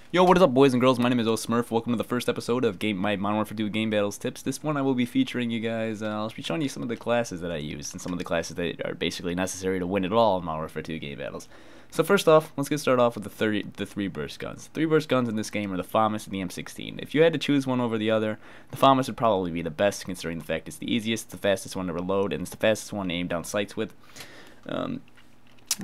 Yo, what is up, boys and girls? My name is SmurpH. Welcome to the first episode of my Modern Warfare 2 Game Battles tips. This one I will be featuring you guys. I'll be showing you some of the classes that I use and some of the classes that are basically necessary to win it all in Modern Warfare 2 Game Battles. So first off, let's get started off with the three burst guns. Three burst guns in this game are the FAMAS and the M16. If you had to choose one over the other, the FAMAS would probably be the best, considering the fact it's the easiest, it's the fastest one to reload, and it's the fastest one to aim down sights with.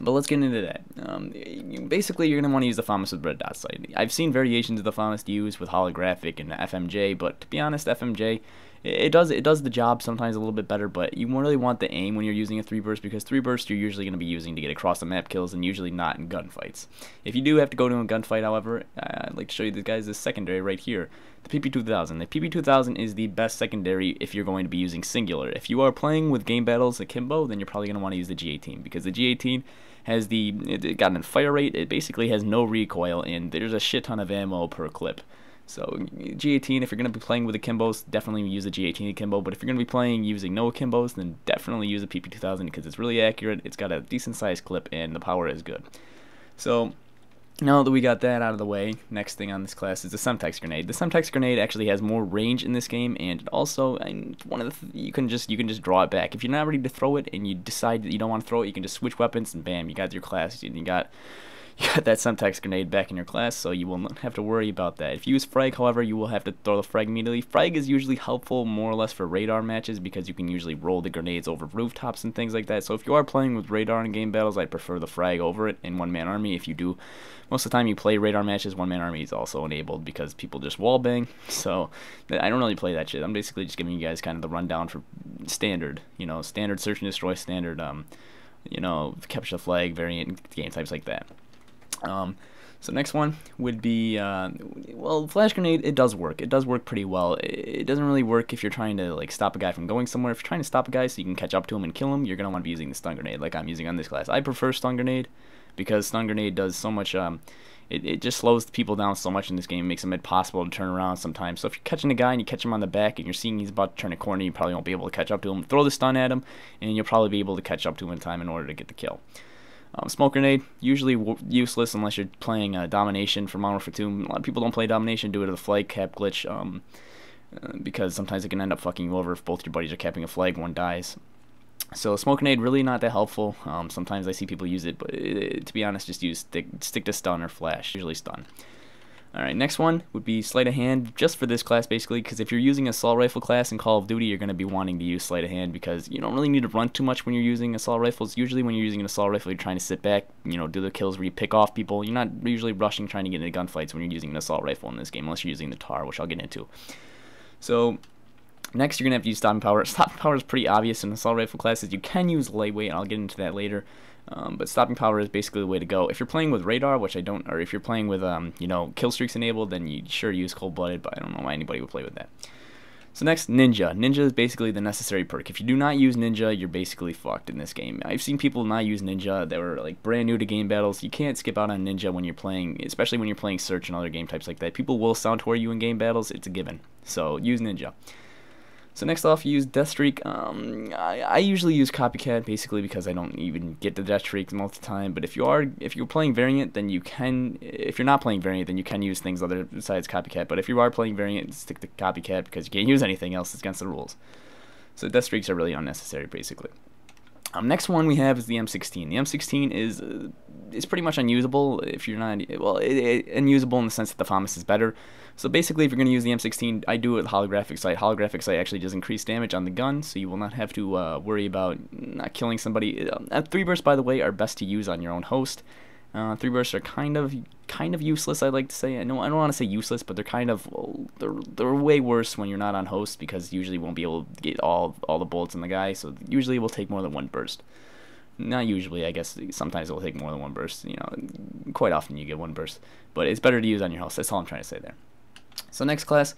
But let's get into that. Basically, you're going to want to use the FAMAS with red dot sight. I've seen variations of the FAMAS used with holographic and FMJ, but to be honest, FMJ, it does the job sometimes a little bit better, but you really want the aim when you're using a 3-burst, because 3-burst you're usually going to be using to get across the map kills and usually not in gunfights. If you do have to go to a gunfight, however, I'd like to show you this secondary right here, the PP2000. The PP2000 is the best secondary if you're going to be using singular. If you are playing with game battles akimbo, then you're probably going to want to use the G18, because the G18 has it got a fire rate, it basically has no recoil, and there's a shit ton of ammo per clip. So G18, if you're going to be playing with akimbos, definitely use the G18 akimbo, but if you're going to be playing using no akimbos, then definitely use the PP2000 because it's really accurate, it's got a decent sized clip, and the power is good. So now that we got that out of the way, next thing on this class is the SmurpH grenade. The SmurpH grenade actually has more range in this game, and also you can just draw it back. If you're not ready to throw it and you decide that you don't want to throw it, you can just switch weapons and bam, you got your class, and you got that SmurpH grenade back in your class, so you will not have to worry about that. If you use frag, however, you will have to throw the frag immediately. Frag is usually helpful more or less for radar matches because you can usually roll the grenades over rooftops and things like that. So if you are playing with radar in game battles, I prefer the frag over it in one-man army. If you do, most of the time you play radar matches, one-man army is also enabled because people just wallbang. So I don't really play that shit. I'm basically just giving you guys kind of the rundown for standard, standard search and destroy, standard, capture the flag, variant game types like that. So next one would be, well, flash grenade, it does work. It does work pretty well. It doesn't really work if you're trying to, like, stop a guy from going somewhere. If you're trying to stop a guy so you can catch up to him and kill him, you're going to want to be using the stun grenade like I'm using on this class. I prefer stun grenade because stun grenade does so much, it just slows people down so much in this game. It makes it impossible to turn around sometimes. So if you're catching a guy and you catch him on the back and you're seeing he's about to turn a corner, you probably won't be able to catch up to him. Throw the stun at him, and you'll probably be able to catch up to him in time in order to get the kill. Smoke grenade, usually useless unless you're playing domination for Modern Warfare 2. A lot of people don't play domination due to the flag cap glitch, because sometimes it can end up fucking you over if both your buddies are capping a flag, one dies. So smoke grenade, really not that helpful. Sometimes I see people use it, but to be honest, just stick to stun or flash, usually stun. Alright, next one would be sleight of hand, just for this class basically, because if you're using assault rifle class in Call of Duty, you're going to be wanting to use sleight of hand because you don't really need to run too much when you're using assault rifles. Usually when you're using an assault rifle, you're trying to sit back, do the kills where you pick off people. You're not usually rushing trying to get into gunfights when you're using an assault rifle in this game, unless you're using the TAR, which I'll get into. So next, you're going to have to use stopping power. Stopping power is pretty obvious in assault rifle classes. You can use lightweight, and I'll get into that later. But stopping power is basically the way to go. If you're playing with radar, which I don't, or if you're playing with, kill streaks enabled, then you sure use cold-blooded, but I don't know why anybody would play with that. So next, ninja. Ninja is basically the necessary perk. If you do not use ninja, you're basically fucked in this game. I've seen people not use ninja that were like brand new to game battles. You can't skip out on ninja when you're playing, especially when you're playing search and other game types like that. People will sound toward you in game battles. It's a given. So use ninja. So next off, you use Death Streak. I usually use Copycat basically because I don't even get the Death Streak most of the time. But if you're playing Variant, then you can. If you're not playing Variant, then you can use things other besides Copycat. But if you are playing Variant, stick to Copycat because you can't use anything else. It's against the rules. So Death Streaks are really unnecessary basically. Next one we have is the M16. The M16 is pretty much unusable if you're not, well, unusable in the sense that the FAMAS is better. So basically, if you're going to use the M16, I do it with holographic sight. Holographic sight actually does increase damage on the gun, so you will not have to worry about not killing somebody. 3-bursts, by the way, are best to use on your own host. 3-bursts are kind of useless, I'd like to say. I don't want to say useless, but they're way worse when you're not on host because usually you won't be able to get all the bullets in the guy. So usually it will take more than one burst. Not usually, I guess. Sometimes it will take more than one burst. Quite often you get one burst, but it's better to use on your host. That's all I'm trying to say there. So next class,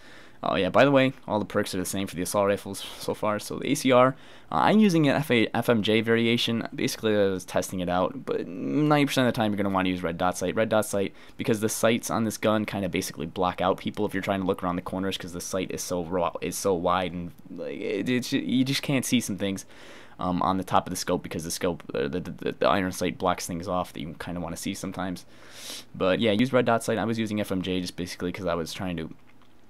Oh yeah, by the way, all the perks are the same for the assault rifles so far. So the ACR, I'm using an FMJ variation. Basically, I was testing it out, but 90% of the time you're going to want to use red dot sight. Red dot sight, because the sights on this gun kind of basically block out people if you're trying to look around the corners, because the sight is so wide, and like you just can't see some things on the top of the scope, because the scope, the iron sight blocks things off that you kind of want to see sometimes. But yeah, use red dot sight. I was using FMJ just basically because I was trying to.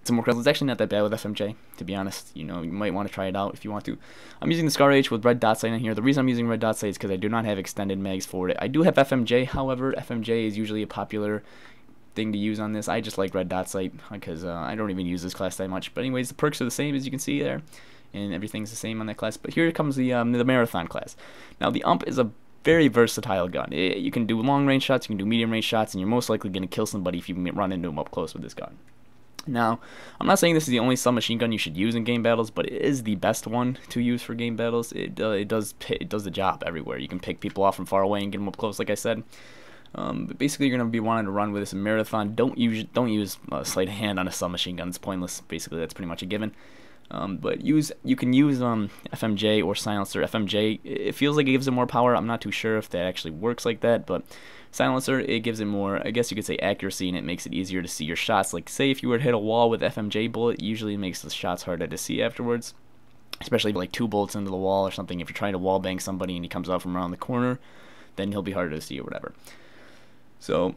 Some more it's actually not that bad with FMJ, to be honest. You know, you might want to try it out if you want to. I'm using the SmurpH with red dot sight in here. The reason I'm using red dot sight is because I do not have extended mags for it. I do have FMJ, however, FMJ is usually a popular thing to use on this. I just like red dot sight because I don't even use this class that much. But anyways, the perks are the same, as you can see there, and everything's the same on that class. But here comes the marathon class. Now the UMP is a very versatile gun. You can do long range shots, you can do medium range shots, and you're most likely going to kill somebody if you run into them up close with this gun. Now, I'm not saying this is the only submachine gun you should use in game battles, but it is the best one to use for game battles. It does the job everywhere. You can pick people off from far away and get them up close, like I said. But basically, you're going to be wanting to run with this in marathon. Don't use sleight of hand on a submachine gun. It's pointless. Basically, that's pretty much a given. But you can use FMJ or silencer. FMJ, it feels like it gives it more power. I'm not too sure if that actually works like that, but silencer, it gives it more, I guess you could say, accuracy, and it makes it easier to see your shots. Like, say if you were to hit a wall with FMJ bullet, usually it makes the shots harder to see afterwards, especially like 2 bullets into the wall or something. If you're trying to wall bang somebody and he comes out from around the corner, then he'll be harder to see or whatever. So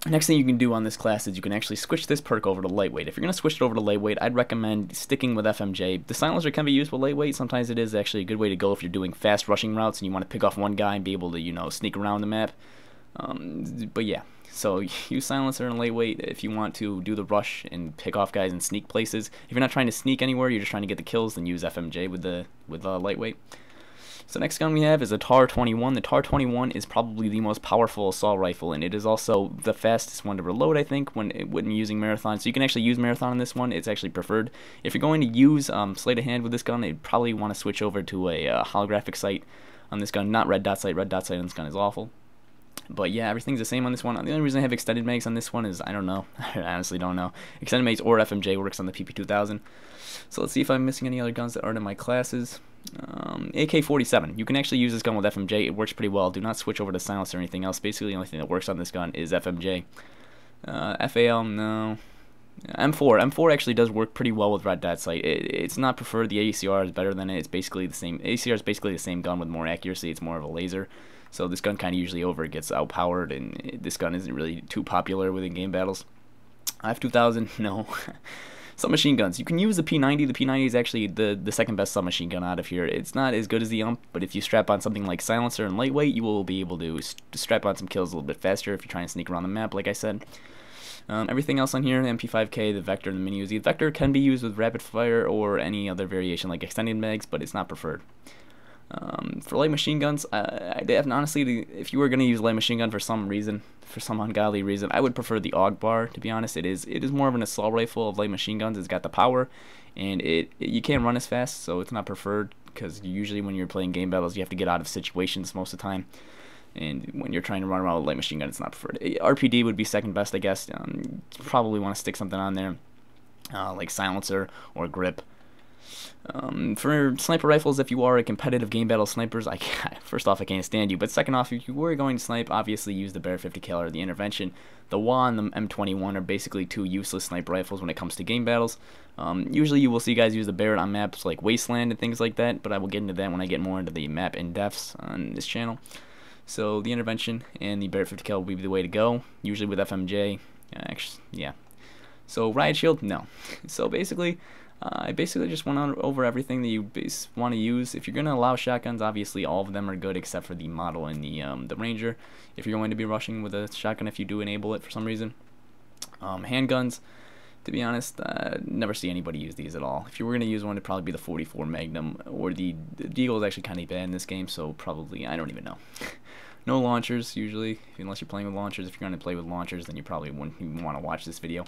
next thing you can do on this class is you can actually switch this perk over to lightweight. If you're going to switch it over to lightweight, I'd recommend sticking with FMJ. The silencer can be used with lightweight. Sometimes it is actually a good way to go if you're doing fast rushing routes and you want to pick off one guy and be able to, you know, sneak around the map. But yeah, so use silencer and lightweight if you want to do the rush and pick off guys and sneak places. If you're not trying to sneak anywhere, you're just trying to get the kills, then use FMJ with lightweight. So next gun we have is a TAR-21. The TAR-21 is probably the most powerful assault rifle, and it is also the fastest one to reload, I think, when using marathon. So you can actually use marathon on this one. It's actually preferred. If you're going to use sleight of hand with this gun, you'd probably want to switch over to a holographic sight on this gun, not red dot sight. Red dot sight on this gun is awful. But yeah, everything's the same on this one. The only reason I have extended mags on this one is, I don't know. I honestly don't know. Extended mags or FMJ works on the PP2000. So let's see if I'm missing any other guns that aren't in my classes. AK-47. You can actually use this gun with FMJ. It works pretty well. Do not switch over to silencer or anything else. Basically, the only thing that works on this gun is FMJ. FAL, no. M4 actually does work pretty well with red dot sight. It's not preferred. The ACR is better than it. It's basically the same. ACR is basically the same gun with more accuracy. It's more of a laser. So this gun kind of usually gets outpowered, and this gun isn't really too popular within game battles. F2000, no. Submachine guns. You can use the P90. The P90 is actually the second best submachine gun out of here. It's not as good as the UMP, but if you strap on something like silencer and lightweight, you will be able to strap on some kills a little bit faster if you're trying to sneak around the map, like I said. Everything else on here, the MP5K, the Vector, and the Mini Uzi. The Vector can be used with rapid fire or any other variation like extended mags, but it's not preferred. For light machine guns, honestly, if you were going to use light machine gun for some reason, for some ungodly reason, I would prefer the AUG bar, to be honest. It is more of an assault rifle of light machine guns. It's got the power, and you can't run as fast, so it's not preferred, because usually when you're playing game battles, you have to get out of situations most of the time. And when you're trying to run around with a light machine gun, it's not preferred. RPD would be second best, I guess. You probably want to stick something on there, like silencer or grip. For sniper rifles, if you are a competitive game battle snipers, first off, I can't stand you, but second off, if you were going to snipe, obviously use the Bear 50 cal or the Intervention. The WA and the M21 are basically two useless sniper rifles when it comes to game battles. Usually you will see guys use the Barrett on maps like Wasteland and things like that, but I will get into that when I get more into the map in-depths on this channel. So the Intervention and the Bear 50 cal will be the way to go, usually with FMJ. Yeah. So Riot Shield, no. So basically, I basically just went over everything that you want to use. If you're going to allow shotguns, obviously all of them are good except for the model and the Ranger. If you're going to be rushing with a shotgun, if you do enable it for some reason. Handguns, to be honest, never see anybody use these at all. If you were going to use one, it'd probably be the 44 Magnum, or the Deagle is actually kind of bad in this game, so probably, I don't even know. No launchers, usually, unless you're playing with launchers. If you're going to play with launchers, then you probably wouldn't even want to watch this video.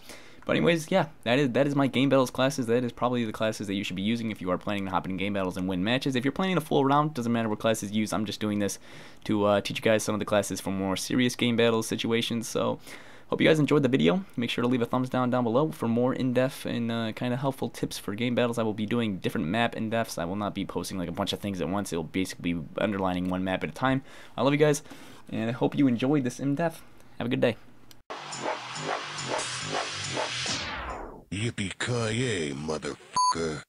But anyways, yeah, that is my game battles classes. That is probably the classes that you should be using if you are planning to hop in game battles and win matches. If you're planning a full round, doesn't matter what classes you use. I'm just doing this to teach you guys some of the classes for more serious game battles situations. So Hope you guys enjoyed the video. Make sure to leave a thumbs down below for more in-depth and kind of helpful tips for game battles. I will be doing different map in-depths. I will not be posting like a bunch of things at once. It will basically be underlining one map at a time. I love you guys, and I hope you enjoyed this in-depth. Have a good day. Yippee-ki-yay, motherfucker.